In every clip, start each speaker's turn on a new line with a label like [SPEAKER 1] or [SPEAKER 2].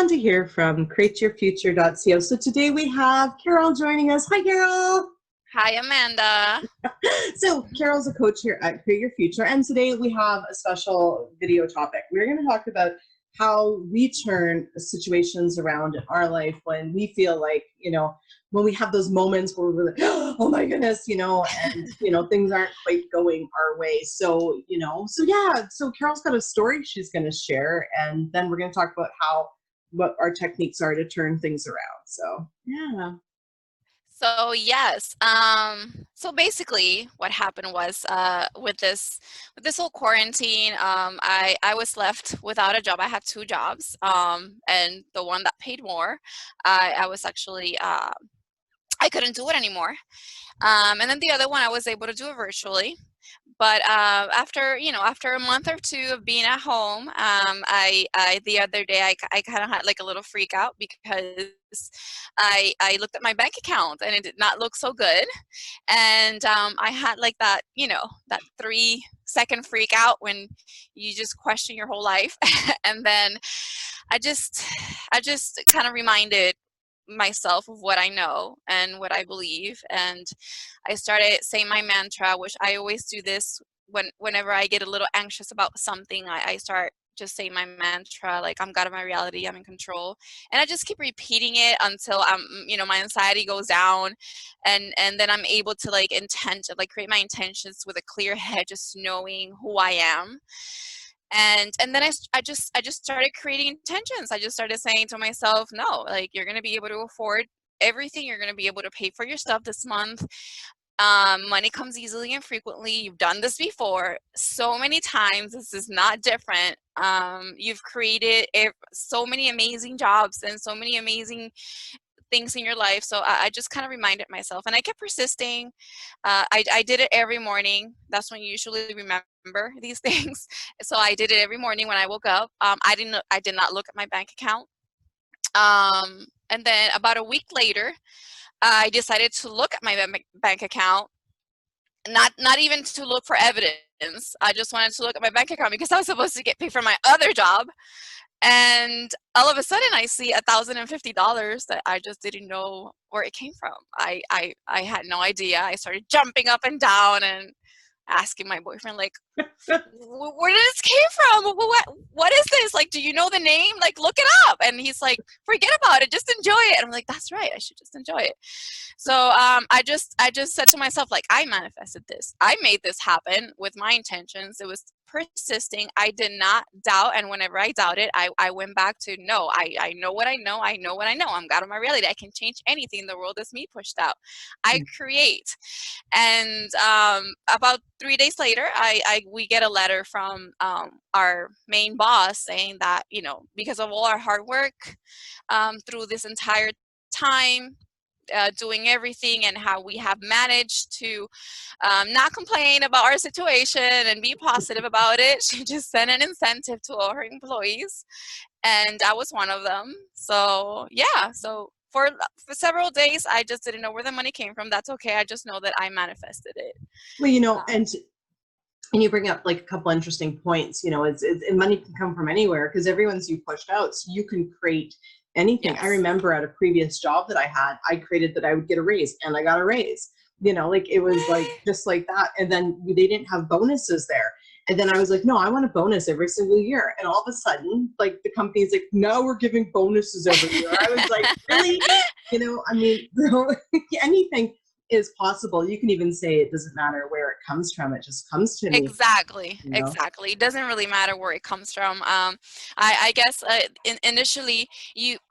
[SPEAKER 1] to hear from createyourfuture.co. So today we have Carol joining us. Hi, Carol.
[SPEAKER 2] Hi, Amanda.
[SPEAKER 1] So Carol's a coach here at Create Your Future, and today we have a special video topic. We're going to talk about how we turn situations around in our life when we feel like, when we have those moments where we're like, oh my goodness, and things aren't quite going our way. So Carol's got a story she's going to share, and then we're going to talk about what our techniques are to turn things around. So, yeah.
[SPEAKER 2] So yes, so basically what happened was with this whole quarantine, I was left without a job. I had two jobs, and the one that paid more, I was actually I couldn't do it anymore. And then the other one I was able to do it virtually. But after a month or two of being at home, I the other day I kind of had like a little freak out because I looked at my bank account and it did not look so good, and I had like that 3-second freak out when you just question your whole life, and then I just kind of reminded myself of what I know and what I believe, and I started saying my mantra, which I always do this whenever I get a little anxious about something. I start just saying my mantra, like, I'm God of my reality, I'm in control, and I just keep repeating it until my anxiety goes down, and then I'm able to create my intentions with a clear head, just knowing who I am. And then I just started creating intentions. I just started saying to myself, no, like, you're going to be able to afford everything. You're going to be able to pay for your stuff this month. Money comes easily and frequently. You've done this before so many times. This is not different. You've created so many amazing jobs and so many amazing things in your life. So I just kind of reminded myself, and I kept persisting. I did it every morning. That's when you usually remember these things. So I did it every morning when I woke up. I did not look at my bank account. And then about a week later, I decided to look at my bank account, not even to look for evidence. I just wanted to look at my bank account because I was supposed to get paid for my other job. And all of a sudden I see $1,050 that I just didn't know where it came from. I had no idea. I started jumping up and down and asking my boyfriend, like, where did this came from? What is this? Like, do you know the name? Like, look it up. And he's like, forget about it. Just enjoy it. And I'm like, that's right. I should just enjoy it. So I just said to myself, like, I manifested this. I made this happen with my intentions. It was persisting. I did not doubt. And whenever I doubted, I went back to, no, I know what I know. I know what I know. I'm God of my reality. I can change anything. The world is me pushed out. I create. And about 3 days later, we get a letter from our main boss saying that, because of all our hard work through this entire time, doing everything, and how we have managed to not complain about our situation and be positive about it. She just sent an incentive to all her employees, and I was one of them. So yeah, so for several days, I just didn't know where the money came from. That's okay. I just know that I manifested it.
[SPEAKER 1] Well, and you bring up like a couple interesting points. And money can come from anywhere because everyone's you pushed out, so you can create anything. Yes. I remember at a previous job that I had, I created that I would get a raise, and I got a raise. It was like just like that. And then they didn't have bonuses there. And then I was like, no, I want a bonus every single year. And all of a sudden, like, the company's like, now we're giving bonuses every year. I was like, really? Anything is possible. You can even say it doesn't matter where it comes from. It just comes to me.
[SPEAKER 2] Exactly. Exactly. It doesn't really matter where it comes from. I guess initially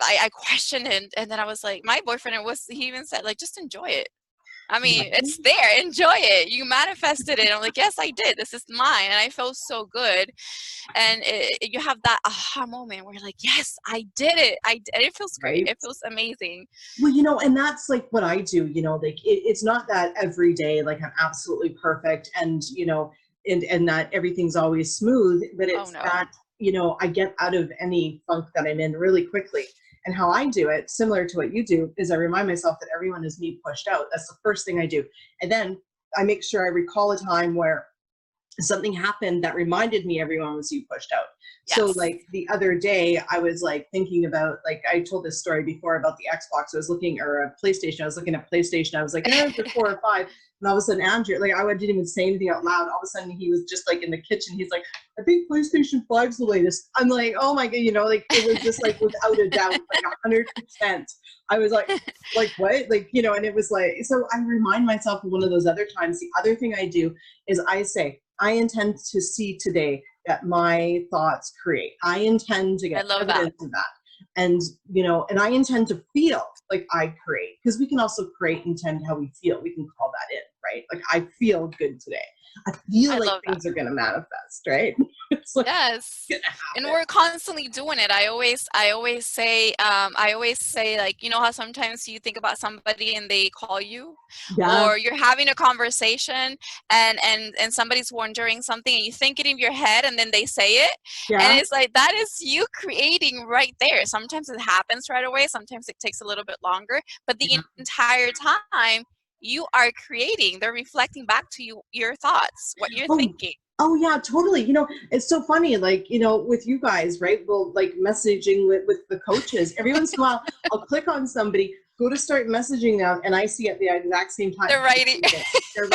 [SPEAKER 2] I questioned it, and then I was like, my boyfriend, he even said, like, just enjoy it. I mean, it's there. Enjoy it. You manifested it. I'm like, yes, I did. This is mine. And I felt so good. And you have that aha moment where you're like, yes, I did it. And it feels great. Right? It feels amazing.
[SPEAKER 1] Well, and that's like what I do, it's not that every day, like, I'm absolutely perfect and, and that everything's always smooth, but it's that, I get out of any funk that I'm in really quickly. And how I do it, similar to what you do, is I remind myself that everyone is me pushed out. That's the first thing I do. And then I make sure I recall a time where something happened that reminded me everyone was you pushed out. So
[SPEAKER 2] Yes.
[SPEAKER 1] like the other day I was like thinking about, like I told this story before about the Xbox. I was looking, or a PlayStation. I was looking at PlayStation. I was like, the 4 or 5. And all of a sudden Andrew, like I didn't even say anything out loud. All of a sudden he was just like in the kitchen. He's like, I think PlayStation 5's the latest. I'm like, oh my God, like it was just like without a doubt, like 100%. I was like what? Like, and it was like, so I remind myself of one of those other times. The other thing I do is I say, I intend to see today that my thoughts create. I intend to
[SPEAKER 2] I
[SPEAKER 1] get
[SPEAKER 2] love that.
[SPEAKER 1] evidence of that. And, and I intend to feel like I create, because we can also create intend how we feel. We can call that in, right? Like I feel good today. I feel
[SPEAKER 2] I
[SPEAKER 1] like
[SPEAKER 2] love that.
[SPEAKER 1] things are going to manifest, right? It's like,
[SPEAKER 2] Yes.
[SPEAKER 1] it's going to
[SPEAKER 2] And
[SPEAKER 1] happen.
[SPEAKER 2] we're constantly doing it. I always say, like, you know how sometimes you think about somebody and they call you,
[SPEAKER 1] Yeah.
[SPEAKER 2] or you're having a conversation and somebody's wondering something and you think it in your head and then they say it. And
[SPEAKER 1] Yeah.
[SPEAKER 2] it's like, that is you creating right there. Sometimes it happens right away. Sometimes it takes a little bit longer, but the
[SPEAKER 1] Yeah.
[SPEAKER 2] entire time you are creating, they're reflecting back to you your thoughts, what you're
[SPEAKER 1] Oh,
[SPEAKER 2] thinking.
[SPEAKER 1] oh yeah, totally. It's so funny, like, with you guys, right? Well, like messaging with the coaches, every once in a while, I'll click on somebody, go to start messaging them, and I see at the exact same time,
[SPEAKER 2] They're writing.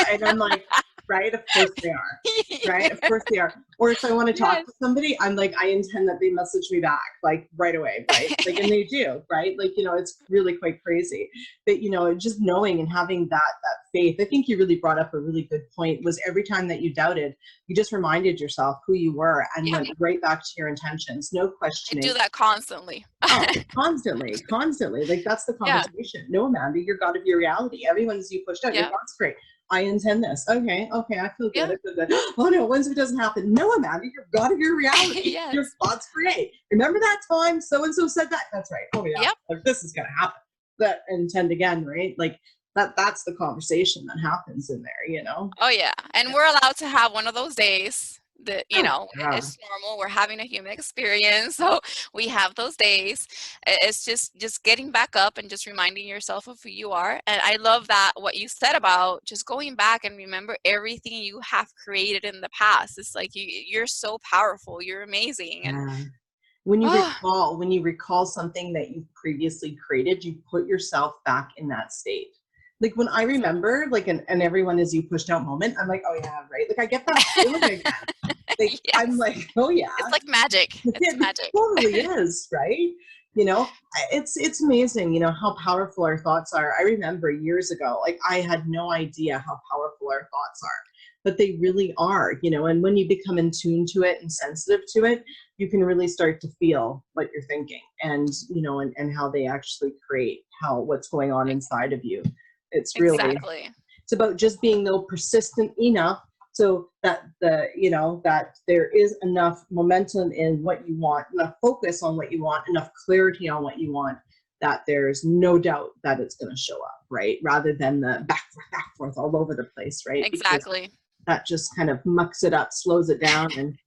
[SPEAKER 1] and I'm like, right, of course they are. Right, of course they are. Or if I want to talk
[SPEAKER 2] Yes.
[SPEAKER 1] to somebody, I'm like, I intend that they message me back, like right away, right? Like, and they do, right? Like, it's really quite crazy. But just knowing and having that faith. I think you really brought up a really good point. Was every time that you doubted, you just reminded yourself who you were and
[SPEAKER 2] Yeah,
[SPEAKER 1] went right back to your intentions, no
[SPEAKER 2] I do
[SPEAKER 1] questioning.
[SPEAKER 2] that constantly.
[SPEAKER 1] Oh, constantly, constantly. Like that's the
[SPEAKER 2] Yeah,
[SPEAKER 1] conversation. No, Amanda, you're God of your reality. Everyone's you pushed out. Your
[SPEAKER 2] yeah,
[SPEAKER 1] thoughts great. I intend this. Okay, I feel good.
[SPEAKER 2] yeah.
[SPEAKER 1] I feel good. Oh no, what if it doesn't happen? No, Amanda, you're God of your reality. Your
[SPEAKER 2] Yes.
[SPEAKER 1] thoughts create. Remember that time so and so said that? That's right. Oh yeah,
[SPEAKER 2] Yep.
[SPEAKER 1] like this is gonna happen. That intend again, right? Like that's the conversation that happens in there.
[SPEAKER 2] Oh yeah. And we're allowed to have one of those days that,
[SPEAKER 1] Oh yeah.
[SPEAKER 2] it's normal. We're having a human experience. So we have those days. It's just getting back up and just reminding yourself of who you are. And I love that what you said about just going back and remember everything you have created in the past. It's like you're so powerful. You're amazing. And
[SPEAKER 1] Yeah. When you
[SPEAKER 2] oh,
[SPEAKER 1] recall something that you've previously created, you put yourself back in that state. Like when I
[SPEAKER 2] exactly.
[SPEAKER 1] remember, like, and everyone is you pushed out moment, I'm like, oh yeah, right. Like I get that feeling again. Like I'm
[SPEAKER 2] Yes.
[SPEAKER 1] like, oh yeah,
[SPEAKER 2] It's like magic. It's
[SPEAKER 1] it
[SPEAKER 2] magic.
[SPEAKER 1] totally is, right? It's amazing, how powerful our thoughts are. I remember years ago, like I had no idea how powerful our thoughts are, but they really are, and when you become in tune to it and sensitive to it, you can really start to feel what you're thinking and, and how they actually create what's going on
[SPEAKER 2] E-
[SPEAKER 1] inside of you. It's really,
[SPEAKER 2] Exactly.
[SPEAKER 1] it's about just being though persistent enough so that that there is enough momentum in what you want, enough focus on what you want, enough clarity on what you want, that there's no doubt that it's going to show up, right? Rather than the back forth all over the place, right? Because
[SPEAKER 2] Exactly.
[SPEAKER 1] that just kind of mucks it up, slows it down, and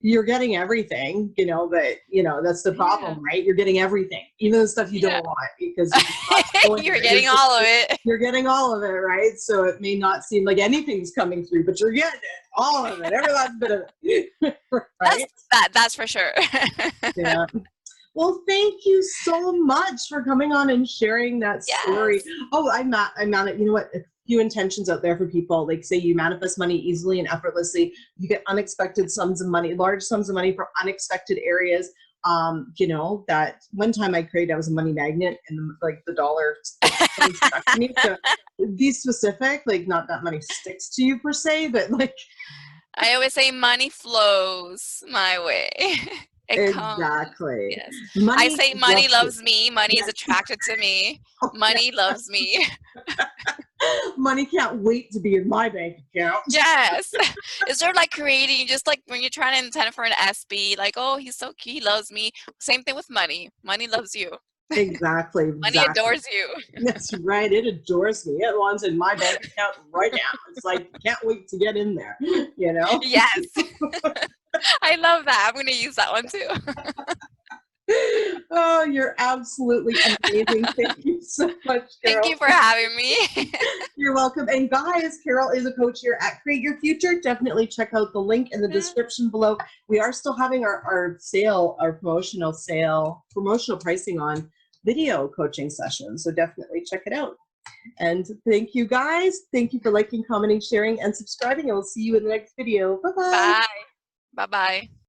[SPEAKER 1] you're getting everything, but that's the
[SPEAKER 2] Yeah.
[SPEAKER 1] problem, right? You're getting everything, even the stuff you
[SPEAKER 2] Yeah.
[SPEAKER 1] don't want, because your thoughts go in
[SPEAKER 2] You're
[SPEAKER 1] there.
[SPEAKER 2] getting all of it.
[SPEAKER 1] You're getting all of it, right? So it may not seem like anything's coming through, but you're getting it, all of it, every last bit of it,
[SPEAKER 2] That's
[SPEAKER 1] right?
[SPEAKER 2] that's for sure.
[SPEAKER 1] Yeah. Well, thank you so much for coming on and sharing that story.
[SPEAKER 2] Yes.
[SPEAKER 1] Oh, I'm not. You know what? A few intentions out there for people. Like, say you manifest money easily and effortlessly. You get unexpected sums of money, large sums of money from unexpected areas. That one time I created, I was a money magnet, and like the dollar like, stuck to me. To be specific, like not that money sticks to you per se, but like
[SPEAKER 2] I always say money flows my way. It comes.
[SPEAKER 1] exactly.
[SPEAKER 2] Yes. I
[SPEAKER 1] Money
[SPEAKER 2] say money
[SPEAKER 1] loves you.
[SPEAKER 2] loves me. Money is
[SPEAKER 1] Yes.
[SPEAKER 2] attracted to me.
[SPEAKER 1] Yeah.
[SPEAKER 2] Money loves me.
[SPEAKER 1] Money can't wait to be in my bank account.
[SPEAKER 2] Yes. It's sort of like creating, just like when you're trying to intend for an SB, like, oh, he's so cute, he loves me. Same thing with money. Money loves you.
[SPEAKER 1] Exactly,
[SPEAKER 2] Money
[SPEAKER 1] exactly.
[SPEAKER 2] adores you.
[SPEAKER 1] That's right. It adores me. It wants in my bank account right now. It's like, can't wait to get in there, you know?
[SPEAKER 2] Yes. I love that. I'm going to use that one too.
[SPEAKER 1] Oh, you're absolutely amazing. Thank you so much,
[SPEAKER 2] Thank
[SPEAKER 1] Carol.
[SPEAKER 2] you for having me.
[SPEAKER 1] You're welcome. And guys, Carol is a coach here at Create Your Future. Definitely check out the link in the description below. We are still having our sale, our promotional pricing on video coaching sessions. So definitely check it out. And thank you guys. Thank you for liking, commenting, sharing, and subscribing. And we'll see you in the next video. Bye-bye.
[SPEAKER 2] Bye. Bye-bye.